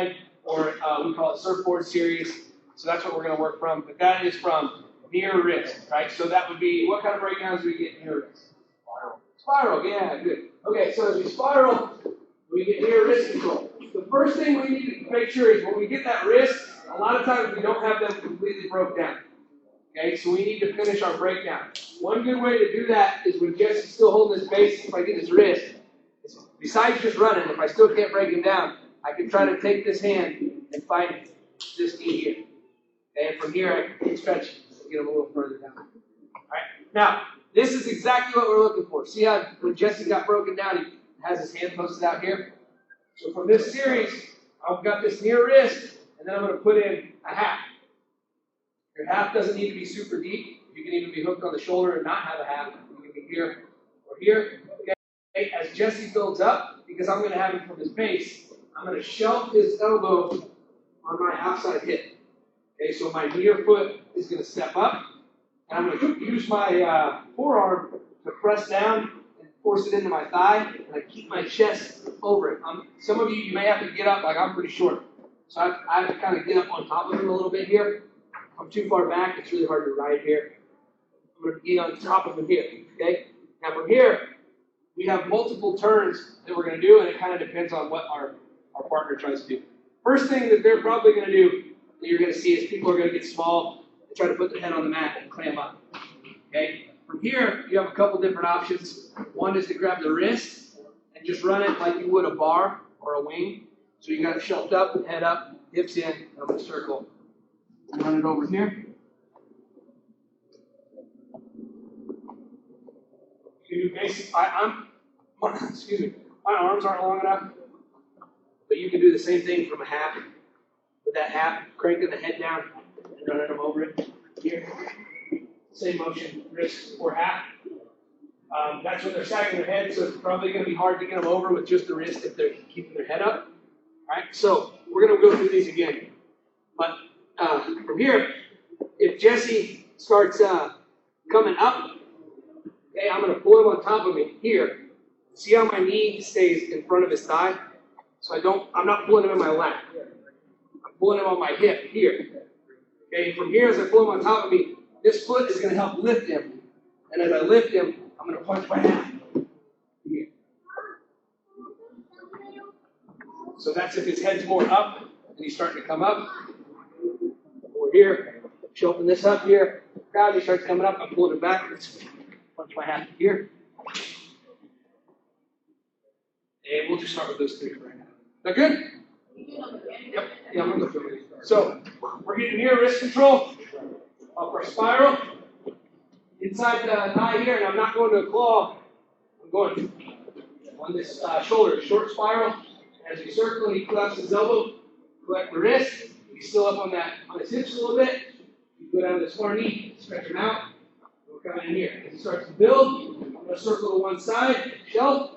side, or we call it Surfboard series. So that's what we're going to work from. But that is from near wrist, right? So that would be, what kind of breakdowns do we get near wrist? Spiral, yeah, good. Okay, so as we spiral, we get near wrist control. The first thing we need to make sure is when we get that wrist, a lot of times we don't have them completely broke down. Okay, so we need to finish our breakdown. One good way to do that is when Jesse's still holding his base, if I get his wrist, besides just running, if I still can't break him down, I can try to take this hand and find this knee here. Okay, and from here I can stretch and get him a little further down. All right, now this is exactly what we're looking for. See how when Jesse got broken down, he has his hand posted out here? So from this series, I've got this near wrist, and then I'm going to put in a half. Your half doesn't need to be super deep. You can even be hooked on the shoulder and not have a half. You can be here or here. Okay. As Jesse builds up, because I'm going to have him from his base, I'm going to shelf his elbow on my outside hip. Okay, so my near foot is going to step up, and I'm going to use my forearm to press down and force it into my thigh, and I keep my chest over it. Some of you may have to get up, like I'm pretty short. So I have to kind of get up on top of him a little bit here. If I'm too far back, it's really hard to ride here. I'm going to be on top of him here, okay? Now from here, we have multiple turns that we're going to do, and it kind of depends on what our partner tries to do. First thing that they're probably going to do that you're going to see is people are going to get small and try to put their head on the mat and clam up. Okay? From here, you have a couple different options. One is to grab the wrist and just run it like you would a bar or a wing. So you got it shelved up, head up, hips in, and I'm going to circle. Run it over here. You do basic. Excuse me. My arms aren't long enough, but you can do the same thing from a half. With that half, cranking the head down and running them over it. Here, same motion, wrist or half. That's when they're sagging their head, so it's probably going to be hard to get them over with just the wrist if they're keeping their head up. All right, so we're going to go through these again. But from here, if Jesse starts coming up, okay, I'm going to pull him on top of me here. See how my knee stays in front of his thigh? So I'm not pulling him in my lap. I'm pulling him on my hip here. Okay, from here as I pull him on top of me, this foot is going to help lift him. And as I lift him, I'm going to punch my half here. So that's if his head's more up and he's starting to come up. Over here, shelving this up here. Now he starts coming up, I'm pulling it backwards. Punch my half here. And we'll just start with those three right now. That good? Yep. Yeah, I'm going to go through it. So, we're getting near wrist control. Up our spiral. Inside the thigh here, and I'm not going to a claw. I'm going on this shoulder, short spiral. As we circle and he collapses his elbow, collect the wrist. He's still up on his hips a little bit. You go down to this far knee, stretch him out. We're coming in here. As he starts to build, I'm going to circle to one side, shelf.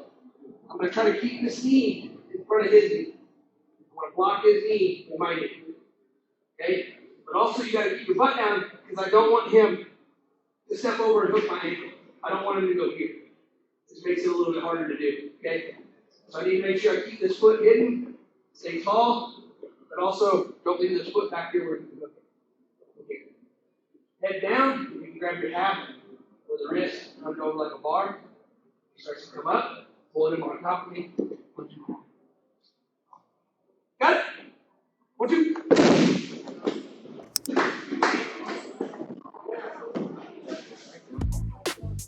I'm going to try to keep this knee in front of his knee. I want to block his knee with my knee. Okay? But also you got to keep your butt down because I don't want him to step over and hook my ankle. I don't want him to go here. This makes it a little bit harder to do. Okay? So I need to make sure I keep this foot hidden, stay tall, but also don't leave this foot back here where you can hook it. Okay. Head down, you can grab your half or the wrist, run it over like a bar. He starts to come up, pulling him on top of me. 1, 2. Got it? 1, 2.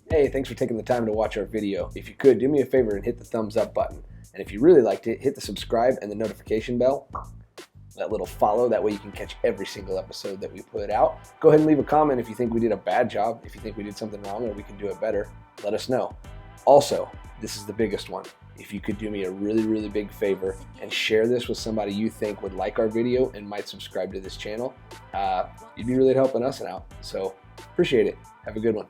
Hey, thanks for taking the time to watch our video. If you could, do me a favor and hit the thumbs up button. And if you really liked it, hit the subscribe and the notification bell. That little follow, that way you can catch every single episode that we put out. Go ahead and leave a comment if you think we did a bad job, if you think we did something wrong or we can do it better. Let us know. Also, this is the biggest one. If you could do me a really, really big favor and share this with somebody you think would like our video and might subscribe to this channel, you'd be really helping us out. So appreciate it. Have a good one.